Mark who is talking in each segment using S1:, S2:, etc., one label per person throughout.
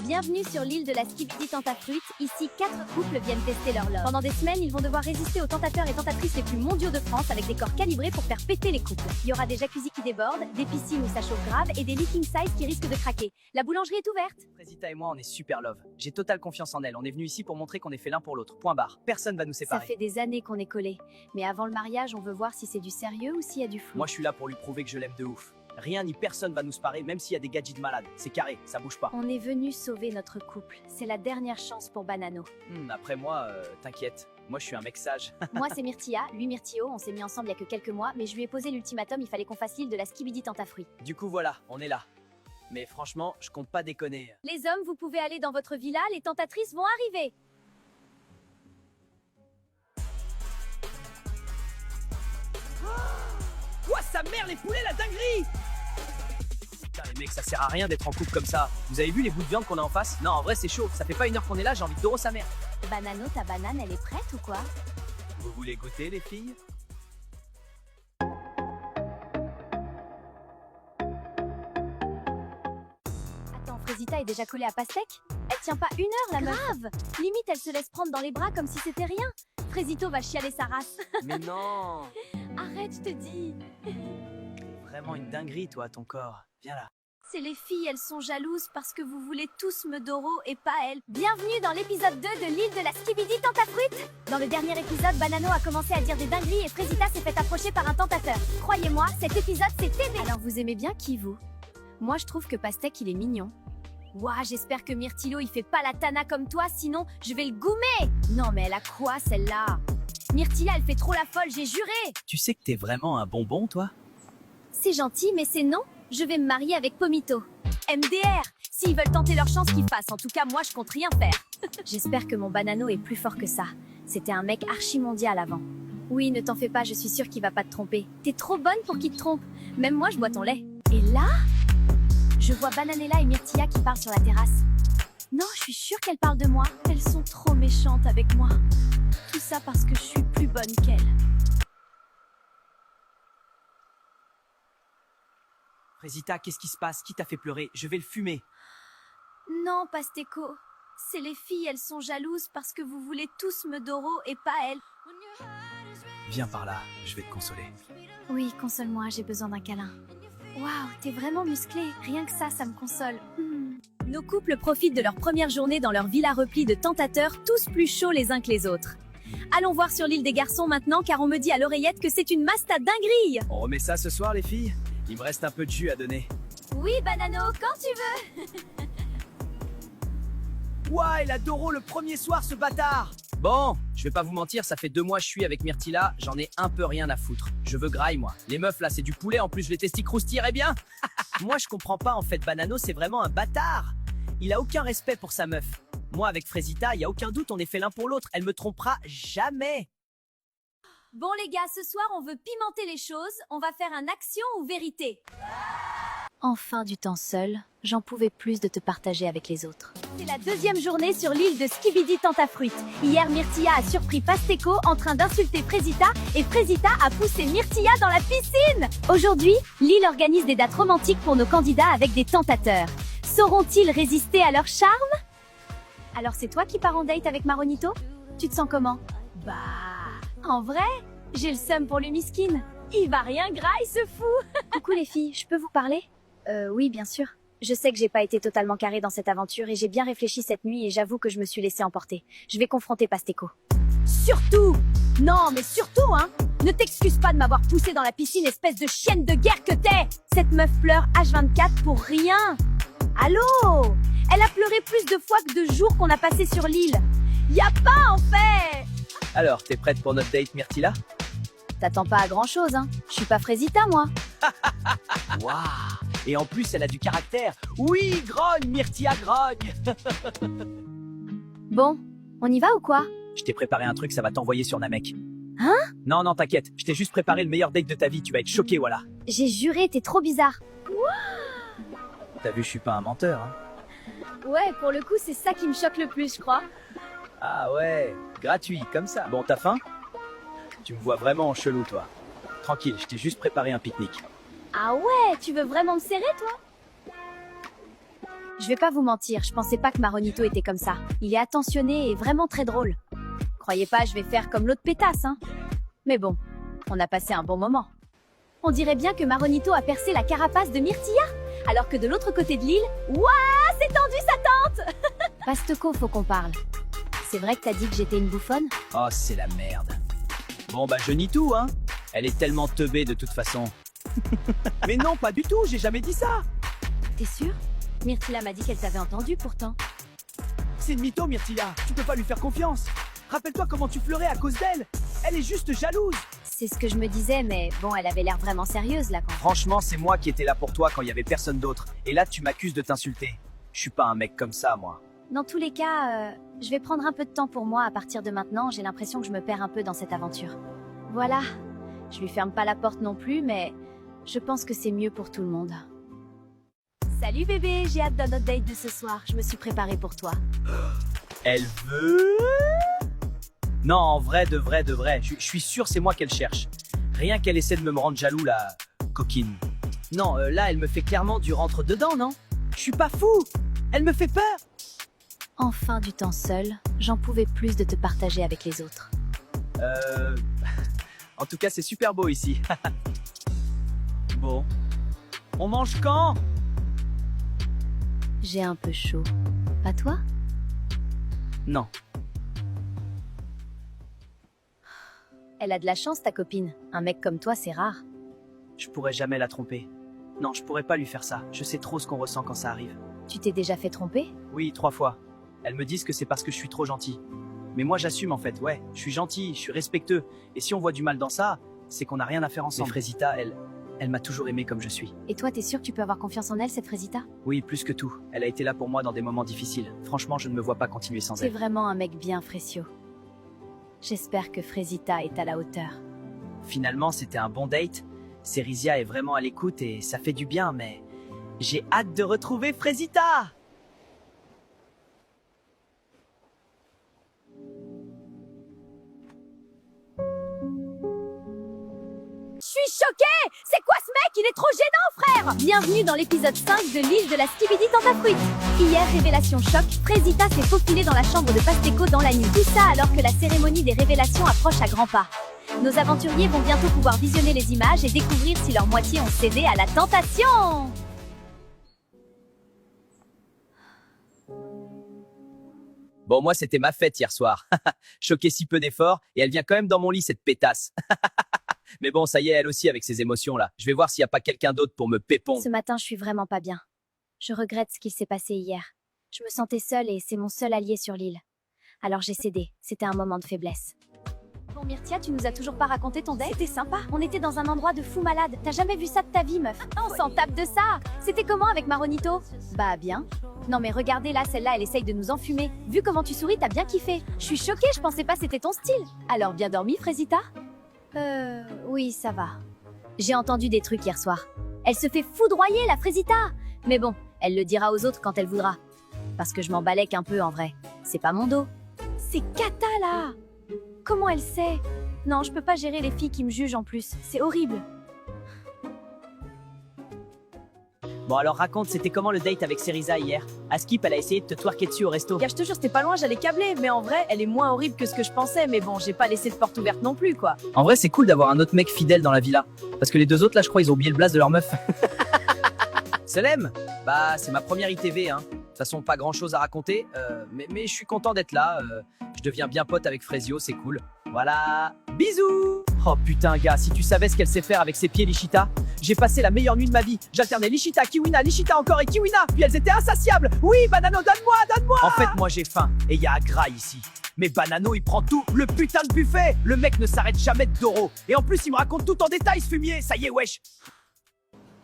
S1: Bienvenue sur l'île de la Skibidi Tentafruit. Ici, 4 couples viennent tester leur love. Pendant des semaines, ils vont devoir résister aux tentateurs et tentatrices les plus mondiaux de France avec des corps calibrés pour faire péter les couples. Il y aura des jacuzzis qui débordent, des piscines où ça chauffe grave et des leaking size qui risquent de craquer. La boulangerie est ouverte.
S2: Frésita et moi, on est super love. J'ai totale confiance en elle. On est venus ici pour montrer qu'on est fait l'un pour l'autre. Point barre. Personne va nous
S1: Ça
S2: séparer.
S1: fait des années qu'on est collés. Mais avant le mariage, on veut voir si c'est du sérieux ou s'il y a du flou.
S2: Moi, je suis là pour lui prouver que je l'aime de ouf. Rien ni personne va nous séparer, même s'il y a des gadgets de malades. C'est carré, ça bouge pas.
S1: On est venu sauver notre couple. C'est la dernière chance pour Banano.
S2: Après moi, t'inquiète. Moi, je suis un mec sage.
S1: Moi, c'est Myrtilla, lui Myrtillo. On s'est mis ensemble il y a que quelques mois, mais je lui ai posé l'ultimatum, il fallait qu'on fasse l'île de la Skibidi Tentafruit.
S2: Du coup, voilà, on est là. Mais franchement, je compte pas déconner.
S1: Les hommes, vous pouvez aller dans votre villa, les tentatrices vont arriver.
S2: Quoi, sa mère, les poulets, la dinguerie! Putain, les mecs, ça sert à rien d'être en couple comme ça. Vous avez vu les bouts de viande qu'on a en face? Non, en vrai, c'est chaud. Ça fait pas une heure qu'on est là, j'ai envie de doro sa mère.
S1: Banano, ta banane, elle est prête ou quoi?
S2: Vous voulez goûter, les filles?
S1: Attends, Frésita est déjà collée à Pastèque? Elle tient pas une heure, la meuf. Grave. Limite, elle se laisse prendre dans les bras comme si c'était rien. Frésito va chialer sa race.
S2: Mais non!
S1: Arrête, je te dis.
S2: Vraiment une dinguerie, toi, ton corps. Viens là.
S1: C'est les filles, elles sont jalouses parce que vous voulez tous me doro et pas elles. Bienvenue dans l'épisode 2 de l'île de la Skibidi Tentafruit. Dans le dernier épisode, Banano a commencé à dire des dingueries et Frésita s'est fait approcher par un tentateur. Croyez-moi, cet épisode c'est TV. Alors vous aimez bien qui, vous? Moi je trouve que Pastèque il est mignon. Ouah, j'espère que Myrtillo il fait pas la tana comme toi, sinon je vais le goumer. Non mais elle a quoi celle-là? Myrtilla elle fait trop la folle, j'ai juré.
S2: Tu sais que t'es vraiment un bonbon, toi?
S1: C'est gentil mais c'est non. Je vais me marier avec Pomito. MDR. S'ils veulent tenter leur chance, qu'ils fassent. En tout cas, moi, je compte rien faire. J'espère que mon Banano est plus fort que ça. C'était un mec archi-mondial avant. Oui, ne t'en fais pas, je suis sûre qu'il va pas te tromper. T'es trop bonne pour qu'il te trompe. Même moi, je bois ton lait. Et là, je vois Bananella et Myrtilla qui parlent sur la terrasse. Non, je suis sûre qu'elles parlent de moi. Elles sont trop méchantes avec moi. Tout ça parce que je suis plus bonne qu'elles.
S2: Frésita, qu'est-ce qui se passe? Qui t'a fait pleurer? Je vais le fumer.
S1: Non, Pasteco. C'est les filles, elles sont jalouses parce que vous voulez tous me doro et pas elles.
S2: Viens par là, je vais te consoler.
S1: Oui, console-moi, j'ai besoin d'un câlin. Waouh, t'es vraiment musclé. Rien que ça me console. Nos couples profitent de leur première journée dans leur villa replie de tentateurs, tous plus chauds les uns que les autres. Allons voir sur l'île des garçons maintenant, car on me dit à l'oreillette que c'est une masse à dinguerie.
S2: On remet ça ce soir, les filles? Il me reste un peu de jus à donner.
S1: Oui, Banano, quand tu veux.
S2: Ouah, il a Doro le premier soir, ce bâtard! Bon, je vais pas vous mentir, ça fait 2 mois que je suis avec Myrtilla, j'en ai un peu rien à foutre. Je veux graille, moi. Les meufs, là, c'est du poulet, en plus, je les testis croustilleraient bien. Moi, je comprends pas, en fait, Banano, c'est vraiment un bâtard. Il a aucun respect pour sa meuf. Moi, avec Frésita, il y a aucun doute, on est fait l'un pour l'autre. Elle me trompera jamais.
S1: Bon les gars, ce soir on veut pimenter les choses, on va faire un action ou vérité. Enfin du temps seul, j'en pouvais plus de te partager avec les autres. C'est la deuxième journée sur l'île de Skibidi Tentafruit. Hier, Myrtilla a surpris Pasteco en train d'insulter Frésita et Frésita a poussé Myrtilla dans la piscine. Aujourd'hui, l'île organise des dates romantiques pour nos candidats avec des tentateurs. Sauront-ils résister à leur charme? Alors c'est toi qui pars en date avec Maronito? Tu te sens comment? Bah... En vrai, j'ai le seum pour le miskin. Il va rien graille, ce fou. Coucou les filles, je peux vous parler? Oui, bien sûr. Je sais que j'ai pas été totalement carrée dans cette aventure et j'ai bien réfléchi cette nuit et j'avoue que je me suis laissée emporter. Je vais confronter Pasteco. Surtout! Non, mais surtout, hein! Ne t'excuse pas de m'avoir poussée dans la piscine, espèce de chienne de guerre que t'es! Cette meuf pleure H24 pour rien! Allô? Elle a pleuré plus de fois que de jours qu'on a passé sur l'île. Y a pas, en fait!
S2: Alors, t'es prête pour notre date, Myrtilla?
S1: T'attends pas à grand chose, hein. Je suis pas Frésita, moi.
S2: Waouh! Et en plus, elle a du caractère. Oui, grogne, Myrtilla, grogne!
S1: Bon, on y va ou quoi?
S2: Je t'ai préparé un truc, ça va t'envoyer sur Namek.
S1: Hein?
S2: Non, non, t'inquiète. Je t'ai juste préparé le meilleur date de ta vie. Tu vas être choqué, voilà.
S1: J'ai juré, t'es trop bizarre.
S2: T'as vu, je suis pas un menteur, hein.
S1: Ouais, pour le coup, c'est ça qui me choque le plus, je crois.
S2: Ah ouais, gratuit, comme ça. Bon, t'as faim? Tu me vois vraiment en chelou, toi. Tranquille, je t'ai juste préparé un pique-nique.
S1: Ah ouais, tu veux vraiment me serrer, toi? Je vais pas vous mentir, je pensais pas que Maronito était comme ça. Il est attentionné et vraiment très drôle. Croyez pas, je vais faire comme l'autre pétasse, hein. Mais bon, on a passé un bon moment. On dirait bien que Maronito a percé la carapace de Myrtilla, alors que de l'autre côté de l'île, ouah, c'est tendu sa tente. Pasteco, faut qu'on parle. C'est vrai que t'as dit que j'étais une bouffonne?
S2: Oh, c'est la merde. Bon bah je nie tout, hein. Elle est tellement teubée de toute façon. Mais non, pas du tout, j'ai jamais dit ça.
S1: T'es sûr? Myrtilla m'a dit qu'elle t'avait entendu pourtant.
S2: C'est une mytho, Myrtilla. Tu peux pas lui faire confiance. Rappelle-toi comment tu pleurais à cause d'elle. Elle est juste jalouse.
S1: C'est ce que je me disais, mais bon, elle avait l'air vraiment sérieuse là quand.
S2: Franchement, c'est moi qui étais là pour toi quand il y avait personne d'autre. Et là, tu m'accuses de t'insulter. Je suis pas un mec comme ça, moi.
S1: Dans tous les cas, je vais prendre un peu de temps pour moi à partir de maintenant. J'ai l'impression que je me perds un peu dans cette aventure. Voilà. Je lui ferme pas la porte non plus, mais je pense que c'est mieux pour tout le monde. Salut bébé, j'ai hâte de notre date de ce soir. Je me suis préparée pour toi.
S2: Elle veut... Non, en vrai, de vrai. Je suis sûr c'est moi qu'elle cherche. Rien qu'elle essaie de me rendre jaloux, la coquine. Non, là, elle me fait clairement du rentre-dedans, non? Je suis pas fou. Elle me fait peur.
S1: Enfin du temps seul, j'en pouvais plus de te partager avec les autres.
S2: En tout cas, c'est super beau ici. Bon. On mange quand?
S1: J'ai un peu chaud. Pas toi?
S2: Non.
S1: Elle a de la chance, ta copine. Un mec comme toi, c'est rare.
S2: Je pourrais jamais la tromper. Non, je pourrais pas lui faire ça. Je sais trop ce qu'on ressent quand ça arrive.
S1: Tu t'es déjà fait tromper?
S2: Oui, 3 fois. Elles me disent que c'est parce que je suis trop gentil. Mais moi, j'assume en fait. Ouais, je suis gentil, je suis respectueux. Et si on voit du mal dans ça, c'est qu'on n'a rien à faire ensemble. Mais Frésita, elle m'a toujours aimé comme je suis.
S1: Et toi, t'es sûr que tu peux avoir confiance en elle, cette Frésita?
S2: Oui, plus que tout. Elle a été là pour moi dans des moments difficiles. Franchement, je ne me vois pas continuer sans
S1: T'es
S2: elle.
S1: vraiment un mec bien, Frécio. J'espère que Frésita est à la hauteur.
S2: Finalement, c'était un bon date. Cérizia est vraiment à l'écoute et ça fait du bien, mais j'ai hâte de retrouver Frésita.
S1: Je suis choquée! C'est quoi ce mec? Il est trop gênant, frère! Bienvenue dans l'épisode 5 de l'île de la Skibidi Tentafruit. Hier, révélation choc, Frésita s'est faufilée dans la chambre de Pasteco dans la nuit. Tout ça alors que la cérémonie des révélations approche à grands pas. Nos aventuriers vont bientôt pouvoir visionner les images et découvrir si leur moitié ont cédé à la tentation.
S2: Bon, moi, c'était ma fête hier soir. Choqué si peu d'efforts et elle vient quand même dans mon lit, cette pétasse. Mais bon, ça y est, elle aussi avec ses émotions là. Je vais voir s'il n'y a pas quelqu'un d'autre pour me pépon.
S1: Ce matin, je suis vraiment pas bien. Je regrette ce qu'il s'est passé hier. Je me sentais seule et c'est mon seul allié sur l'île. Alors j'ai cédé. C'était un moment de faiblesse. Bon Myrtia, tu nous as toujours pas raconté ton date? C'était sympa. On était dans un endroit de fou malade. T'as jamais vu ça de ta vie, meuf? On s'en tape de ça. C'était comment avec Maronito? Bah bien. Non mais regardez là, celle-là, elle essaye de nous enfumer. Vu comment tu souris, t'as bien kiffé. Je suis choquée, je pensais pas c'était ton style. Alors bien dormi, Frésita? Oui, ça va. J'ai entendu des trucs hier soir. Elle se fait foudroyer, la Frésita. Mais bon, elle le dira aux autres quand elle voudra. Parce que je m'en balèque un peu en vrai. C'est pas mon dos. C'est Kata là. Comment elle sait? Non, je peux pas gérer les filles qui me jugent en plus. C'est horrible.
S2: Bon, alors raconte, c'était comment le date avec Cérizia hier? Askip, elle a essayé de te twerker dessus au resto.
S3: Je te jure, c'était pas loin, j'allais câbler, mais en vrai, elle est moins horrible que ce que je pensais, mais bon, j'ai pas laissé de porte ouverte non plus, quoi.
S2: En vrai, c'est cool d'avoir un autre mec fidèle dans la villa. Parce que les deux autres, là, je crois, ils ont oublié le blaze de leur meuf. Selem, bah, c'est ma première ITV, hein. De toute façon, pas grand chose à raconter, mais je suis content d'être là. Je deviens bien pote avec Frésio, c'est cool. Voilà, bisous. Oh putain, gars, si tu savais ce qu'elle sait faire avec ses pieds, Lichita. J'ai passé la meilleure nuit de ma vie. J'alternais Lichita, Kiwina, Lichita encore et Kiwina. Puis elles étaient insatiables. Oui, Banano, donne-moi. En fait, moi j'ai faim et il y a Agra ici. Mais Banano, il prend tout, le putain de buffet. Le mec ne s'arrête jamais de Doro. Et en plus, il me raconte tout en détail, ce fumier. Ça y est, wesh.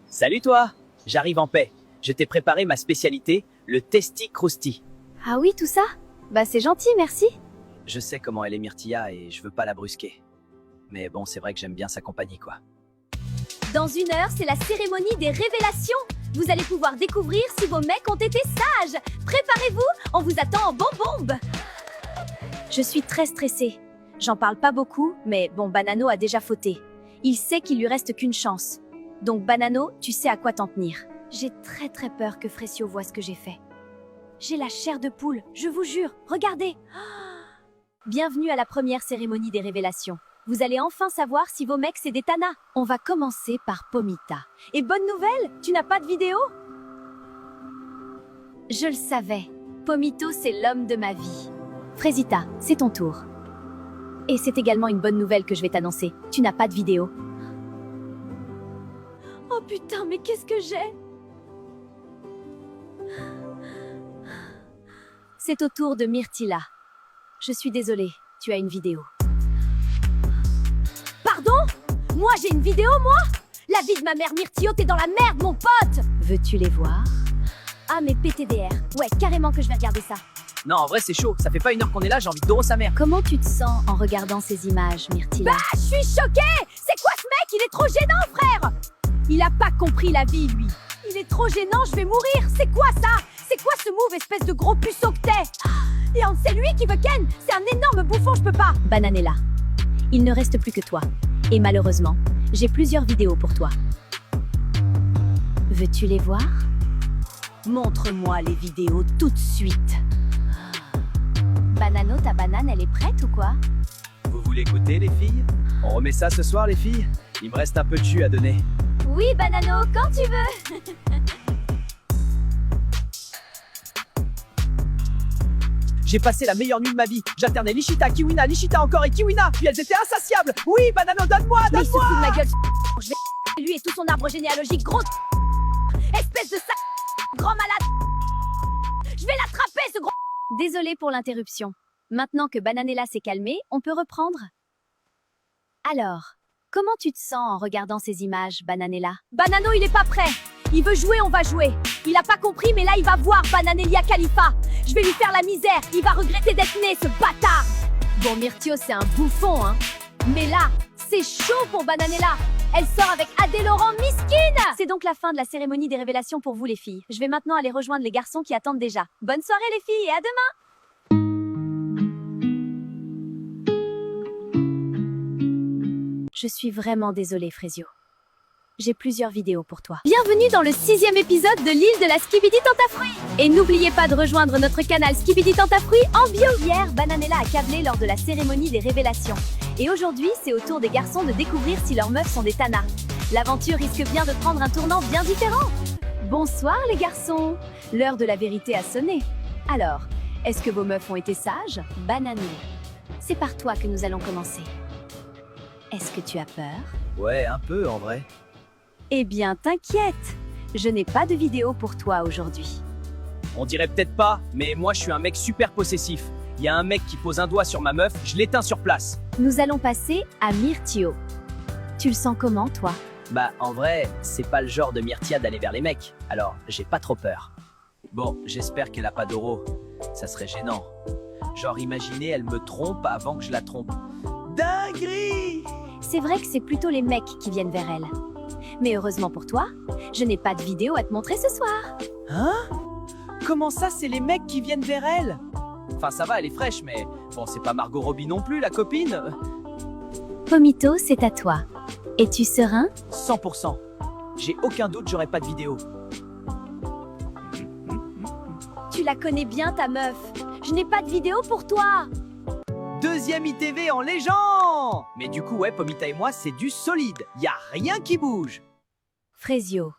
S2: Salut toi. J'arrive en paix. Je t'ai préparé ma spécialité, le Testi Krusty.
S1: Ah oui, tout ça? Bah c'est gentil, merci.
S2: Je sais comment elle est Myrtilla et je veux pas la brusquer. Mais bon, c'est vrai que j'aime bien sa compagnie, quoi.
S1: Dans 1 heure, c'est la cérémonie des révélations. Vous allez pouvoir découvrir si vos mecs ont été sages. Préparez-vous, on vous attend en bombe. Je suis très stressée. J'en parle pas beaucoup, mais bon, Banano a déjà fauté. Il sait qu'il lui reste qu'une chance. Donc Banano, tu sais à quoi t'en tenir. J'ai très peur que Frécio voit ce que j'ai fait. J'ai la chair de poule, je vous jure, regardez. Bienvenue à la première cérémonie des révélations. Vous allez enfin savoir si vos mecs c'est des tanas. On va commencer par Pomita. Et bonne nouvelle, tu n'as pas de vidéo? Je le savais. Pomito, c'est l'homme de ma vie. Frésita, c'est ton tour. Et c'est également une bonne nouvelle que je vais t'annoncer. Tu n'as pas de vidéo. Oh putain, mais qu'est-ce que j'ai? C'est au tour de Myrtilla. Je suis désolée, tu as une vidéo. Pardon? Moi j'ai une vidéo, moi? La vie de ma mère Myrtillo, t'es dans la merde, mon pote! Veux-tu les voir? Ah, mais PTDR. Ouais, carrément que je vais regarder ça.
S2: Non, en vrai, c'est chaud. Ça fait pas 1 heure qu'on est là, j'ai envie de doro sa mère.
S1: Comment tu te sens en regardant ces images, Myrtilla? Bah, je suis choquée! C'est quoi ce mec? Il est trop gênant, frère! Il a pas compris la vie, lui. Il est trop gênant, je vais mourir! C'est quoi ça? C'est quoi ce move, espèce de gros puceau que t'es? Et c'est lui qui veut Ken! C'est un énorme bouffon, je peux pas! Bananella, il ne reste plus que toi. Et malheureusement, j'ai plusieurs vidéos pour toi. Veux-tu les voir? Montre-moi les vidéos tout de suite. Banano, ta banane, elle est prête ou quoi?
S2: Vous voulez goûter, les filles? On remet ça ce soir, les filles? Il me reste un peu de jus à donner.
S1: Oui, Banano, quand tu veux.
S2: J'ai passé la meilleure nuit de ma vie. J'alternais Nishita, Kiwina, Nishita encore et Kiwina. Puis elles étaient insatiables. Oui, Banano, donne-moi,
S1: Mais il se fout de
S2: donne-moi!
S1: ma gueule. Je vais lui et tout son arbre généalogique, gros. Espèce de sac. Grand malade. Je vais l'attraper, ce gros. Désolée pour l'interruption. Maintenant que Bananella s'est calmée, on peut reprendre? Alors, comment tu te sens en regardant ces images, Bananella? Banano, il est pas prêt. Il veut jouer, on va jouer. Il a pas compris, mais là, il va voir Bananelia Khalifa. Je vais lui faire la misère. Il va regretter d'être né, ce bâtard. Bon, Myrtio, c'est un bouffon, hein. Mais là, c'est chaud pour Bananella. Elle sort avec Adé Laurent, miskine. C'est donc la fin de la cérémonie des révélations pour vous, les filles. Je vais maintenant aller rejoindre les garçons qui attendent déjà. Bonne soirée, les filles, et à demain. Je suis vraiment désolée, Frésio. J'ai plusieurs vidéos pour toi. Bienvenue dans le 6e épisode de l'île de la Skibidi Tentafruit. Et n'oubliez pas de rejoindre notre canal Skibidi Tentafruit en bio. Hier, Bananella a câblé lors de la cérémonie des révélations. Et aujourd'hui, c'est au tour des garçons de découvrir si leurs meufs sont des tanas. L'aventure risque bien de prendre un tournant bien différent. Bonsoir les garçons. L'heure de la vérité a sonné. Alors, est-ce que vos meufs ont été sages? Banano, c'est par toi que nous allons commencer. Est-ce que tu as peur?
S2: Ouais, un peu, en vrai.
S1: Eh bien, t'inquiète, je n'ai pas de vidéo pour toi aujourd'hui.
S2: On dirait peut-être pas, mais moi, je suis un mec super possessif. Il y a un mec qui pose un doigt sur ma meuf, je l'éteins sur place.
S1: Nous allons passer à Myrtio. Tu le sens comment, toi?
S2: Bah, en vrai, c'est pas le genre de Myrtia d'aller vers les mecs, alors j'ai pas trop peur. Bon, j'espère qu'elle a pas d'oro. Ça serait gênant. Genre, imaginez, elle me trompe avant que je la trompe. Dinguerie!
S1: C'est vrai que c'est plutôt les mecs qui viennent vers elle. Mais heureusement pour toi, je n'ai pas de vidéo à te montrer ce soir.
S2: Hein? Comment ça, c'est les mecs qui viennent vers elle? Enfin, ça va, elle est fraîche, mais bon, c'est pas Margot Robbie non plus, la copine.
S1: Pomito, c'est à toi. Es-tu serein?
S2: 100%. J'ai aucun doute, j'aurai pas de vidéo.
S1: Tu la connais bien, ta meuf. Je n'ai pas de vidéo pour toi.
S2: Deuxième ITV en légende! Mais du coup, ouais, Pomita et moi, c'est du solide. Y a rien qui bouge.
S1: Frésio,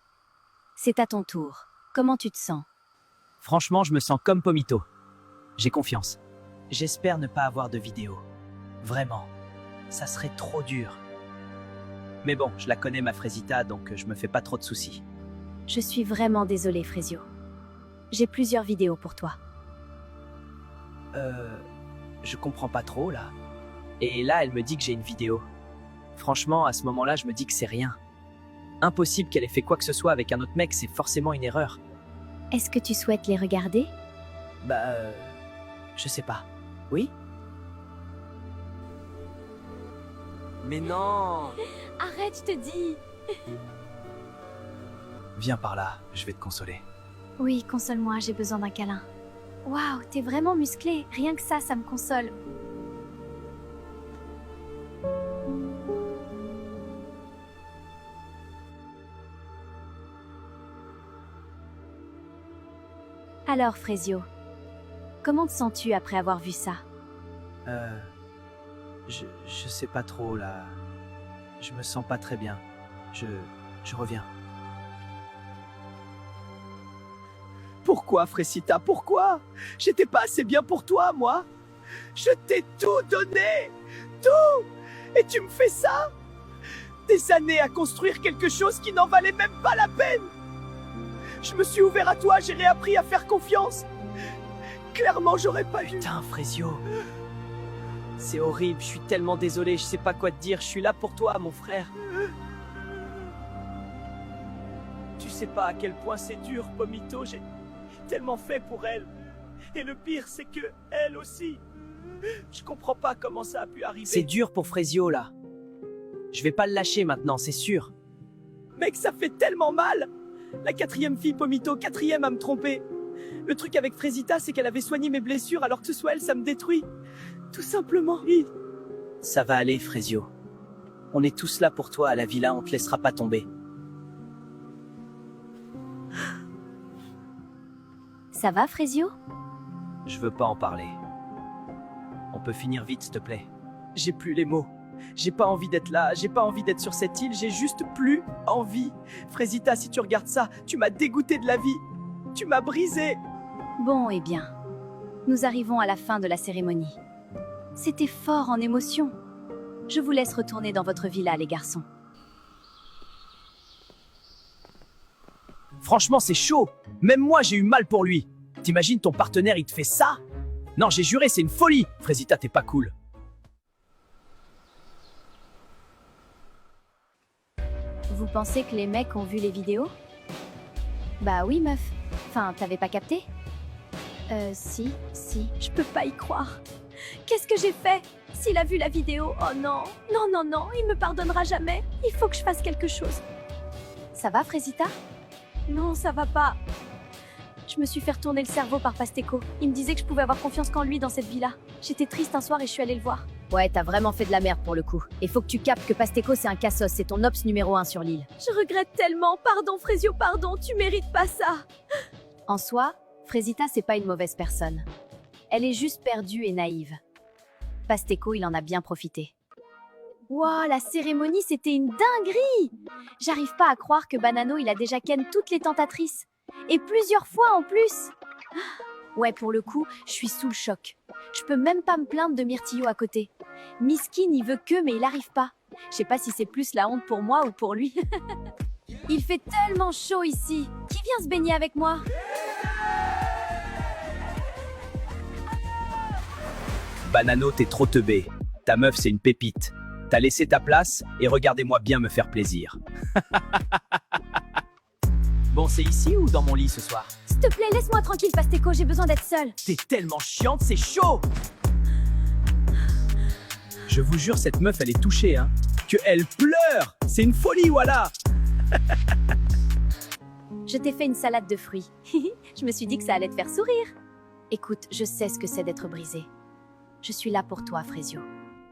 S1: c'est à ton tour. Comment tu te sens?
S2: Franchement, je me sens comme Pomito. J'ai confiance. J'espère ne pas avoir de vidéo. Vraiment. Ça serait trop dur. Mais bon, je la connais, ma Frésita, donc je me fais pas trop de soucis.
S1: Je suis vraiment désolée, Frésio. J'ai plusieurs vidéos pour toi.
S2: Je comprends pas trop, là. Et là, elle me dit que j'ai une vidéo. Franchement, à ce moment-là, je me dis que c'est rien. Impossible qu'elle ait fait quoi que ce soit avec un autre mec, c'est forcément une erreur.
S1: Est-ce que tu souhaites les regarder?
S2: Bah, je sais pas. Oui? Mais non!
S1: Arrête, je te dis.
S2: Viens par là, je vais te consoler.
S1: Oui, console-moi, j'ai besoin d'un câlin. Waouh, t'es vraiment musclé. Rien que ça me console. Alors, Frezio, comment te sens-tu après avoir vu ça?
S2: Je sais pas trop, là. Je me sens pas très bien. Je reviens. Pourquoi, Frécita, pourquoi? J'étais pas assez bien pour toi, moi. Je t'ai tout donné. Tout. Et tu me fais ça? Des années à construire quelque chose qui n'en valait même pas la peine. Je me suis ouvert à toi, j'ai réappris à faire confiance. Clairement, j'aurais pas eu... Putain, Frezio. C'est horrible, je suis tellement désolé, je sais pas quoi te dire. Je suis là pour toi, mon frère. Tu sais pas à quel point c'est dur, Pomito. J'ai tellement fait pour elle. Et le pire, c'est que elle aussi. Je comprends pas comment ça a pu arriver. C'est dur pour Frezio, là. Je vais pas le lâcher maintenant, c'est sûr. Mec, ça fait tellement mal. La 4e fille, Pomito, 4e à me tromper. Le truc avec Frézita, c'est qu'elle avait soigné mes blessures, alors que ce soit elle, ça me détruit. Tout simplement. Ça va aller, Frezio. On est tous là pour toi à la villa, on te laissera pas tomber.
S1: Ça va, Frezio?
S2: Je veux pas en parler. On peut finir vite, s'il te plaît. J'ai plus les mots. J'ai pas envie d'être là, j'ai pas envie d'être sur cette île, j'ai juste plus envie. Frézita, si tu regardes ça, tu m'as dégoûté de la vie. Tu m'as brisé.
S1: Bon, eh bien, nous arrivons à la fin de la cérémonie. C'était fort en émotion. Je vous laisse retourner dans votre villa, les garçons.
S2: Franchement, c'est chaud. Même moi, j'ai eu mal pour lui. T'imagines ton partenaire, il te fait ça? Non, j'ai juré, c'est une folie. Frézita, t'es pas cool.
S1: Vous pensez que les mecs ont vu les vidéos? Bah oui, meuf. Enfin, t'avais pas capté? Si.
S3: Je peux pas y croire. Qu'est-ce que j'ai fait? S'il a vu la vidéo, oh non. Non, il me pardonnera jamais. Il faut que je fasse quelque chose.
S1: Ça va, Frézita?
S3: Non, ça va pas. Je me suis fait retourner le cerveau par Pasteco. Il me disait que je pouvais avoir confiance qu'en lui dans cette villa. J'étais triste un soir et je suis allée le voir.
S1: Ouais, t'as vraiment fait de la merde pour le coup. Et faut que tu captes que Pasteco, c'est un cassos, c'est ton ops numéro 1 sur l'île.
S3: Je regrette tellement. Pardon, Frezio, pardon. Tu mérites pas ça.
S1: En soi, Frézita, c'est pas une mauvaise personne. Elle est juste perdue et naïve. Pasteco, il en a bien profité. Wow, la cérémonie, c'était une dinguerie! J'arrive pas à croire que Banano, il a déjà ken toutes les tentatrices. Et plusieurs fois en plus! Ouais, pour le coup, je suis sous le choc. Je peux même pas me plaindre de Myrtillo à côté. Miskin, il veut que, mais il arrive pas. Je sais pas si c'est plus la honte pour moi ou pour lui. Il fait tellement chaud ici. Qui vient se baigner avec moi?
S2: Banano, t'es trop teubé. Ta meuf, c'est une pépite. T'as laissé ta place et regardez-moi bien me faire plaisir. Bon, c'est ici ou dans mon lit ce soir?
S1: S'il te plaît, laisse-moi tranquille, Pasteco, j'ai besoin d'être seule.
S2: T'es tellement chiante, c'est chaud! Je vous jure, cette meuf, elle est touchée, hein. Que elle pleure! C'est une folie, voilà!
S1: Je t'ai fait une salade de fruits. Je me suis dit que ça allait te faire sourire. Écoute, je sais ce que c'est d'être brisé. Je suis là pour toi, Frezio.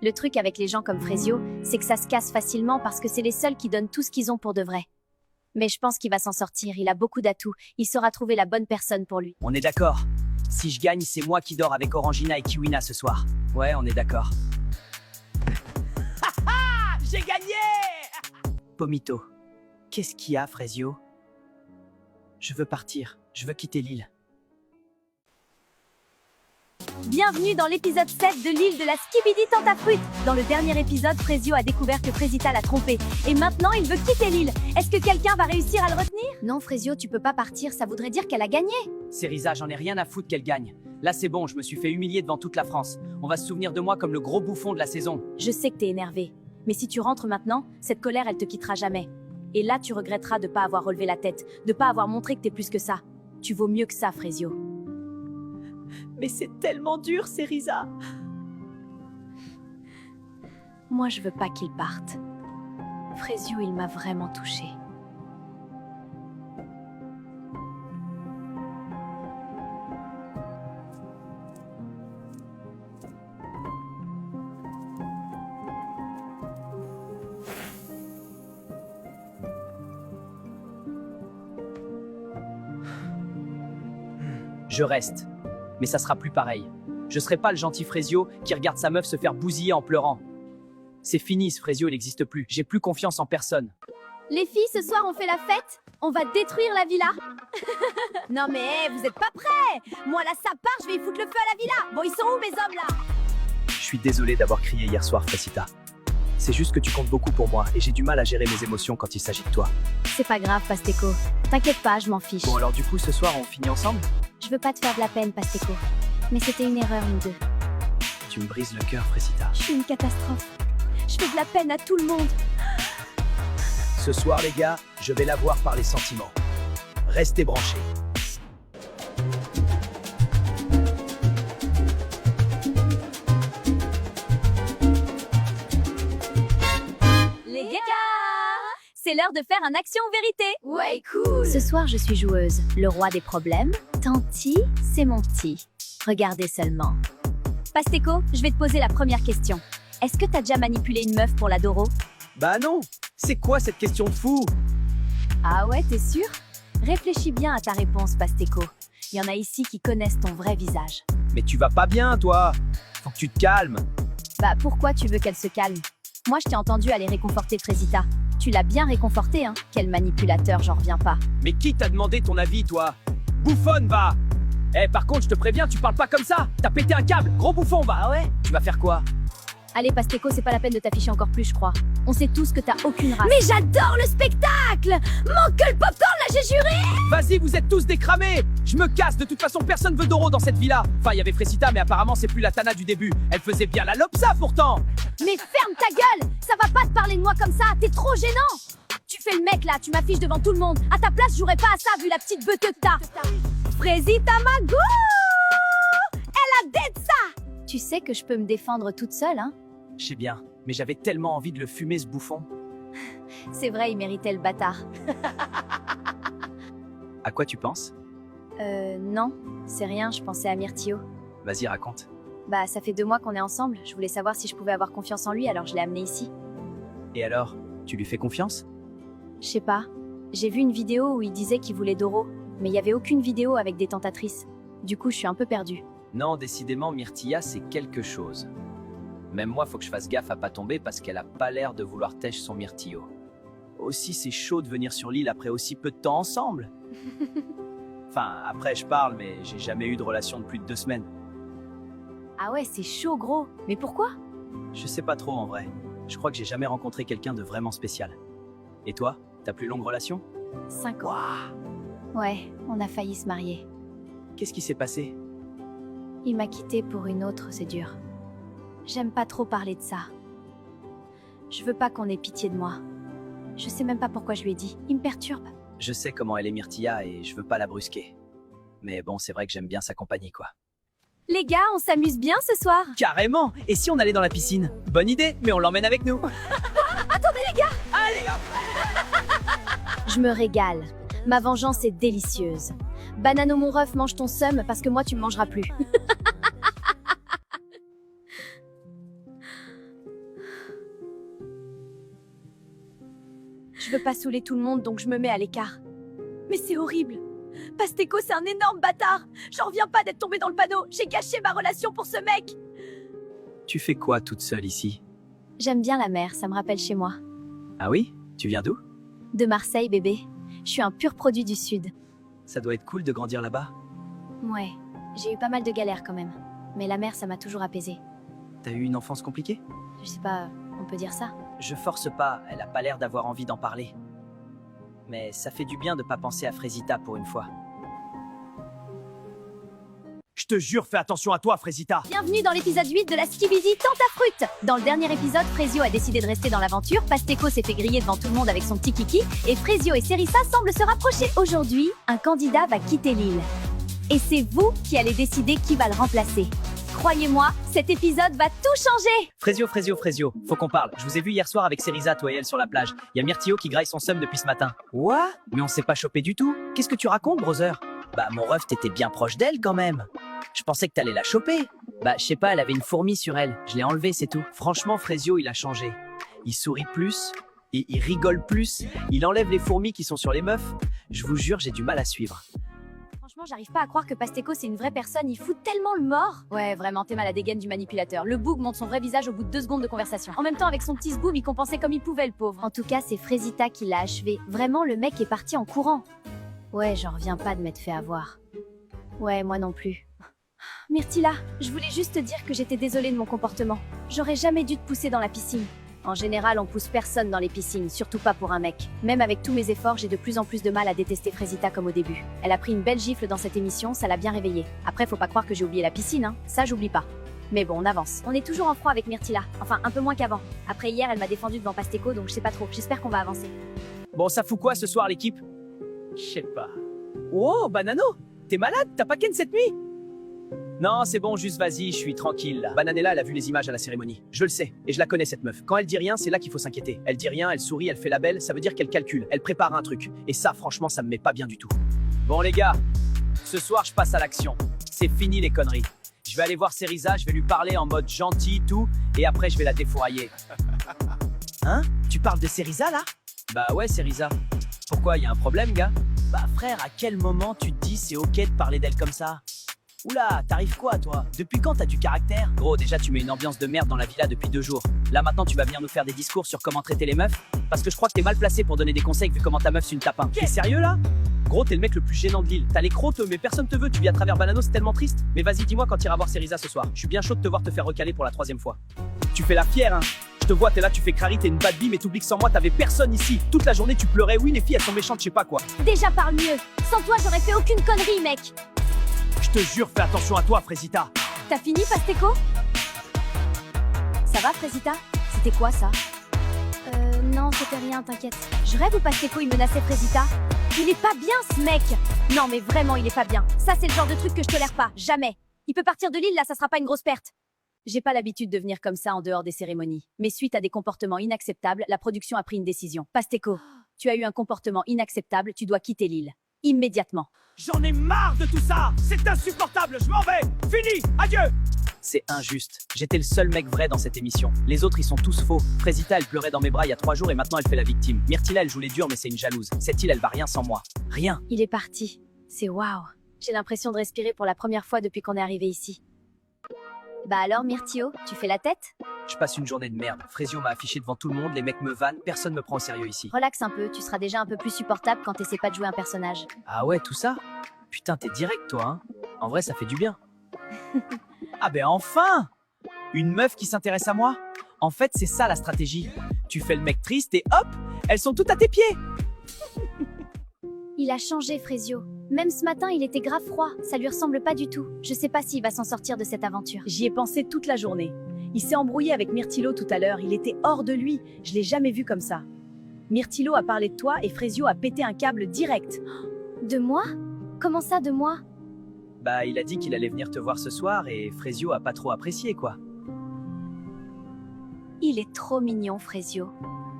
S1: Le truc avec les gens comme Frezio, c'est que ça se casse facilement parce que c'est les seuls qui donnent tout ce qu'ils ont pour de vrai. Mais je pense qu'il va s'en sortir, il a beaucoup d'atouts, il saura trouver la bonne personne pour lui.
S2: On est d'accord. Si je gagne, c'est moi qui dors avec Orangina et Kiwina ce soir. Ouais, on est d'accord. J'ai gagné! Pomito, qu'est-ce qu'il y a, Frezio? Je veux partir, je veux quitter l'île.
S1: Bienvenue dans l'épisode 7 de l'île de la Skibidi Tentafruit. Dans le dernier épisode, Frezio a découvert que Frézita l'a trompé. Et maintenant, il veut quitter l'île. Est-ce que quelqu'un va réussir à le retenir? Non, Frezio, tu peux pas partir, ça voudrait dire qu'elle a gagné.
S2: Cerisa, j'en ai rien à foutre qu'elle gagne. Là, c'est bon, je me suis fait humilier devant toute la France. On va se souvenir de moi comme le gros bouffon de la saison.
S1: Je sais que t'es énervé. Mais si tu rentres maintenant, cette colère, elle te quittera jamais. Et là, tu regretteras de pas avoir relevé la tête, de pas avoir montré que t'es plus que ça. Tu vaux mieux que ça, Frezio.
S3: Mais c'est tellement dur, Cerisa.
S1: Moi, je veux pas qu'il parte. Frezio, il m'a vraiment touchée.
S2: je reste. Mais ça sera plus pareil. Je serai pas le gentil Frésio qui regarde sa meuf se faire bousiller en pleurant. C'est fini, ce Frésio, il n'existe plus. J'ai plus confiance en personne.
S3: Les filles, ce soir, on fait la fête. On va détruire la villa. Non mais, vous êtes pas prêts. Moi là, ça part, je vais y foutre le feu à la villa. Bon, ils sont où mes hommes là?
S2: Je suis désolé d'avoir crié hier soir, Frécita. C'est juste que tu comptes beaucoup pour moi et j'ai du mal à gérer mes émotions quand il s'agit de toi.
S3: C'est pas grave, Pasteco. T'inquiète pas, je m'en fiche.
S2: Bon alors du coup, ce soir, on finit ensemble?
S3: Je veux pas te faire de la peine, Pasteco. Mais c'était une erreur, nous deux.
S2: Tu me brises le cœur, Frécita.
S3: Je suis une catastrophe. Je fais de la peine à tout le monde.
S2: Ce soir, les gars, je vais l'avoir par les sentiments. Restez branchés.
S3: Les gars, c'est l'heure de faire un action ou vérité. Ouais, cool. Ce soir, je suis joueuse. Le roi des problèmes. Tanti, c'est mon petit. Regardez seulement. Pasteco, je vais te poser la première question. Est-ce que t'as déjà manipulé une meuf pour la Doro?
S2: Bah non. C'est quoi cette question de fou?
S3: Ah ouais, t'es sûr? Réfléchis bien à ta réponse, Pasteco. Il y en a ici qui connaissent ton vrai visage.
S2: Mais tu vas pas bien, toi. Faut que tu te calmes.
S3: Bah pourquoi tu veux qu'elle se calme? Moi, je t'ai entendu aller réconforter Frésita. Tu l'as bien réconforté, hein? Quel manipulateur, j'en reviens pas.
S2: Mais qui t'a demandé ton avis, toi? Bouffonne, va! Eh, par contre, je te préviens, tu parles pas comme ça! T'as pété un câble, gros bouffon, va! Ah ouais? Tu vas faire quoi?
S3: Allez, Pasteco, c'est pas la peine de t'afficher encore plus, je crois. On sait tous que t'as aucune race. Mais j'adore le spectacle! Manque que le popcorn, là, j'ai juré!
S2: Vas-y, vous êtes tous décramés! Je me casse, de toute façon, personne veut Doro dans cette villa. Enfin, il y avait Frécita, mais apparemment, c'est plus la Tana du début. Elle faisait bien la lopsa, pourtant!
S3: Mais ferme ta gueule! Ça va pas te parler de moi comme ça, t'es trop gênant! Tu fais le mec, là, tu m'affiches devant tout le monde. À ta place, je jouerais pas à ça, vu la petite beuteux que t'as. Frésita Mago! Elle a dead ça! Tu sais que je peux me défendre toute seule, hein?
S2: Je sais bien, mais j'avais tellement envie de le fumer, ce bouffon.
S3: C'est vrai, il méritait le bâtard.
S2: À quoi tu penses?
S3: Non, c'est rien, je pensais à Myrtio.
S2: Vas-y, raconte.
S3: Bah, ça fait 2 mois qu'on est ensemble, je voulais savoir si je pouvais avoir confiance en lui, alors je l'ai amené ici.
S2: Et alors, tu lui fais confiance?
S3: Je sais pas, j'ai vu une vidéo où il disait qu'il voulait Doro, mais il y avait aucune vidéo avec des tentatrices. Du coup, je suis un peu perdue.
S2: Non, décidément, Myrtilla, c'est quelque chose. Même moi, faut que je fasse gaffe à pas tomber parce qu'elle a pas l'air de vouloir tèche son myrtillo. Aussi, c'est chaud de venir sur l'île après aussi peu de temps ensemble. Enfin, après, je parle, mais j'ai jamais eu de relation de plus de 2 semaines.
S3: Ah ouais, c'est chaud, gros. Mais pourquoi?
S2: Je sais pas trop, en vrai. Je crois que j'ai jamais rencontré quelqu'un de vraiment spécial. Et toi, ta plus longue relation?
S3: 5 ans.
S2: Waouh!
S3: Ouais, on a failli se marier.
S2: Qu'est-ce qui s'est passé?
S3: Il m'a quitté pour une autre, c'est dur. J'aime pas trop parler de ça. Je veux pas qu'on ait pitié de moi. Je sais même pas pourquoi je lui ai dit. Il me perturbe.
S2: Je sais comment elle est Myrtilla et je veux pas la brusquer. Mais bon, c'est vrai que j'aime bien sa compagnie, quoi.
S3: Les gars, on s'amuse bien ce soir.
S2: Carrément! Et si on allait dans la piscine? Bonne idée, mais on l'emmène avec nous.
S3: Attendez les gars!
S2: Allez, hop!
S3: Je me régale. Ma vengeance est délicieuse. Banano mon ref, mange ton seum parce que moi tu me mangeras plus. Je veux pas saouler tout le monde donc je me mets à l'écart. Mais c'est horrible. Pasteco c'est un énorme bâtard. J'en reviens pas d'être tombé dans le panneau. J'ai gâché ma relation pour ce mec.
S2: Tu fais quoi toute seule ici?
S3: J'aime bien la mer, ça me rappelle chez moi.
S2: Ah oui? Tu viens d'où?
S3: De Marseille bébé. Je suis un pur produit du sud.
S2: Ça doit être cool de grandir là-bas.
S3: Ouais, j'ai eu pas mal de galères quand même. Mais la mer ça m'a toujours apaisée.
S2: T'as eu une enfance compliquée?
S3: Je sais pas, on peut dire ça.
S2: Je force pas, elle a pas l'air d'avoir envie d'en parler. Mais ça fait du bien de pas penser à Frésita pour une fois. Je te jure, fais attention à toi, Frésita!
S3: Bienvenue dans l'épisode 8 de la Skibidi Tentafruit. Dans le dernier épisode, Frésio a décidé de rester dans l'aventure, Pasteco s'est fait griller devant tout le monde avec son petit kiki, et Frésio et Serissa semblent se rapprocher. Aujourd'hui, un candidat va quitter l'île. Et c'est vous qui allez décider qui va le remplacer. Croyez-moi, cet épisode va tout changer.
S2: Frésio, faut qu'on parle. Je vous ai vu hier soir avec Serissa, toi et elle, sur la plage. Il y a Myrtio qui graille son seum depuis ce matin. What? Mais on s'est pas chopé du tout. Qu'est-ce que tu racontes, brother? Bah, mon ref, t'étais bien proche d'elle quand même. Je pensais que t'allais la choper. Bah, je sais pas, elle avait une fourmi sur elle. Je l'ai enlevée, c'est tout. Franchement, Frésio, il a changé. Il sourit plus, et il rigole plus. Il enlève les fourmis qui sont sur les meufs. Je vous jure, j'ai du mal à suivre.
S3: Franchement, j'arrive pas à croire que Pasteco c'est une vraie personne, il fout tellement le mort. Ouais, vraiment, t'es mal à dégaine du manipulateur. Le boug montre son vrai visage au bout de 2 secondes de conversation. En même temps, avec son petit zboum, il compensait comme il pouvait, le pauvre. En tout cas, c'est Frésita qui l'a achevé. Vraiment, le mec est parti en courant. Ouais, j'en reviens pas de m'être fait avoir. Ouais, moi non plus. Myrtilla, je voulais juste te dire que j'étais désolée de mon comportement. J'aurais jamais dû te pousser dans la piscine. En général, on pousse personne dans les piscines, surtout pas pour un mec. Même avec tous mes efforts, j'ai de plus en plus de mal à détester Frésita comme au début. Elle a pris une belle gifle dans cette émission, ça l'a bien réveillée. Après, faut pas croire que j'ai oublié la piscine, hein. Ça, j'oublie pas. Mais bon, on avance. On est toujours en froid avec Myrtilla. Enfin, un peu moins qu'avant. Après hier, elle m'a défendu devant Pasteco, donc je sais pas trop. J'espère qu'on va avancer.
S2: Bon, ça fout quoi ce soir, l'équipe? Je sais pas. Oh, Banano, t'es malade? T'as pas ken cette nuit? Non, c'est bon, juste vas-y, je suis tranquille là. Bananella, elle a vu les images à la cérémonie. Je le sais, et je la connais cette meuf. Quand elle dit rien, c'est là qu'il faut s'inquiéter. Elle dit rien, elle sourit, elle fait la belle, ça veut dire qu'elle calcule, elle prépare un truc. Et ça, franchement, ça me met pas bien du tout. Bon les gars, ce soir, je passe à l'action. C'est fini les conneries. Je vais aller voir Cerisa, je vais lui parler en mode gentil, tout, et après je vais la défourailler. Hein? Tu parles de Cerisa là? Bah ouais, Cerisa. Pourquoi, y a un problème, gars? Bah frère, à quel moment tu te dis c'est ok de parler d'elle comme ça? Oula, t'arrives quoi, toi? Depuis quand t'as du caractère? Gros, déjà, tu mets une ambiance de merde dans la villa depuis 2 jours. Là, maintenant, tu vas venir nous faire des discours sur comment traiter les meufs? Parce que je crois que t'es mal placé pour donner des conseils vu comment ta meuf c'est une tapin. T'es sérieux, là? Gros, t'es le mec le plus gênant de l'île. T'as les crocs, mais personne te veut. Tu vis à travers Banano, c'est tellement triste. Mais vas-y, dis-moi quand t'iras voir Cerisa ce soir. Je suis bien chaud de te voir te faire recaler pour la 3e fois. Tu fais la fière, hein? Je te vois, t'es là, tu fais crari, t'es une bad bee, mais t'oublies que sans moi, t'avais personne ici. Toute la journée, tu pleurais. Oui, les filles, elles sont méchantes, je sais pas quoi.
S3: Déjà parle mieux. Sans toi, j'aurais fait aucune connerie, mec.
S2: Je te jure, fais attention à toi, Frésita.
S3: T'as fini, Pasteco? Ça va, Frésita? C'était quoi, ça? Non, c'était rien, t'inquiète. Je rêve où Pasteco, il menaçait Frésita? Il est pas bien, ce mec! Non, mais vraiment, il est pas bien. Ça, c'est le genre de truc que je tolère pas. Jamais. Il peut partir de l'île, là, ça sera pas une grosse perte. J'ai pas l'habitude de venir comme ça en dehors des cérémonies. Mais suite à des comportements inacceptables, la production a pris une décision. Pasteco, tu as eu un comportement inacceptable, tu dois quitter l'île. Immédiatement.
S2: J'en ai marre de tout ça! C'est insupportable, je m'en vais! Fini! Adieu! C'est injuste. J'étais le seul mec vrai dans cette émission. Les autres, ils sont tous faux. Frésita, elle pleurait dans mes bras il y a 3 jours et maintenant elle fait la victime. Myrtilla, elle joue les durs mais c'est une jalouse. Cette île, elle va rien sans moi. Rien.
S3: Il est parti. C'est waouh. J'ai l'impression de respirer pour la première fois depuis qu'on est arrivé ici. Bah alors, Myrtio, tu fais la tête?
S2: Je passe une journée de merde. Frésio m'a affiché devant tout le monde, les mecs me vannent, personne me prend au sérieux ici.
S3: Relaxe un peu, tu seras déjà un peu plus supportable quand t'essaies pas de jouer un personnage.
S2: Ah ouais, tout ça? Putain, t'es direct toi, hein? En vrai, ça fait du bien. Ah ben enfin! Une meuf qui s'intéresse à moi? En fait, c'est ça la stratégie. Tu fais le mec triste et hop, elles sont toutes à tes pieds!
S3: Il a changé, Frésio. Même ce matin, il était grave froid. Ça lui ressemble pas du tout. Je sais pas s'il va s'en sortir de cette aventure.
S4: J'y ai pensé toute la journée. Il s'est embrouillé avec Myrtilo tout à l'heure. Il était hors de lui. Je l'ai jamais vu comme ça. Myrtilo a parlé de toi et Frésio a pété un câble direct.
S3: De moi? Comment ça, de moi?
S2: Bah, il a dit qu'il allait venir te voir ce soir et Frésio a pas trop apprécié, quoi.
S3: Il est trop mignon, Frésio.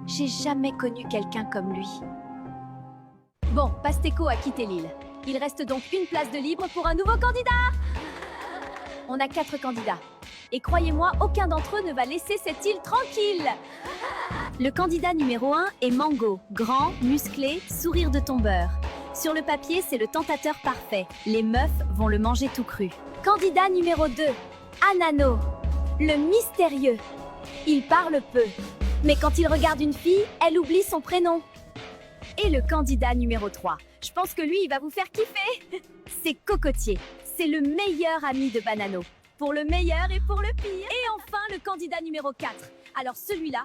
S3: J'ai jamais connu quelqu'un comme lui. Bon, Pasteco a quitté l'île. Il reste donc une place de libre pour un nouveau candidat. On a 4 candidats. Et croyez-moi, aucun d'entre eux ne va laisser cette île tranquille. Le candidat numéro 1 est Mango. Grand, musclé, sourire de tombeur. Sur le papier, c'est le tentateur parfait. Les meufs vont le manger tout cru. Candidat numéro 2, Anano. Le mystérieux. Il parle peu. Mais quand il regarde une fille, elle oublie son prénom. Et le candidat numéro 3. Je pense que lui, il va vous faire kiffer. C'est Cocotier. C'est le meilleur ami de Banano. Pour le meilleur et pour le pire. Et enfin, le candidat numéro 4. Alors celui-là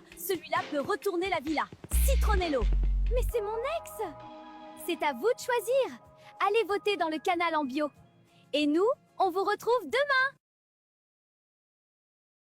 S3: peut retourner la villa. Citronello. Mais c'est mon ex! C'est à vous de choisir. Allez voter dans le canal en bio. Et nous, on vous retrouve demain.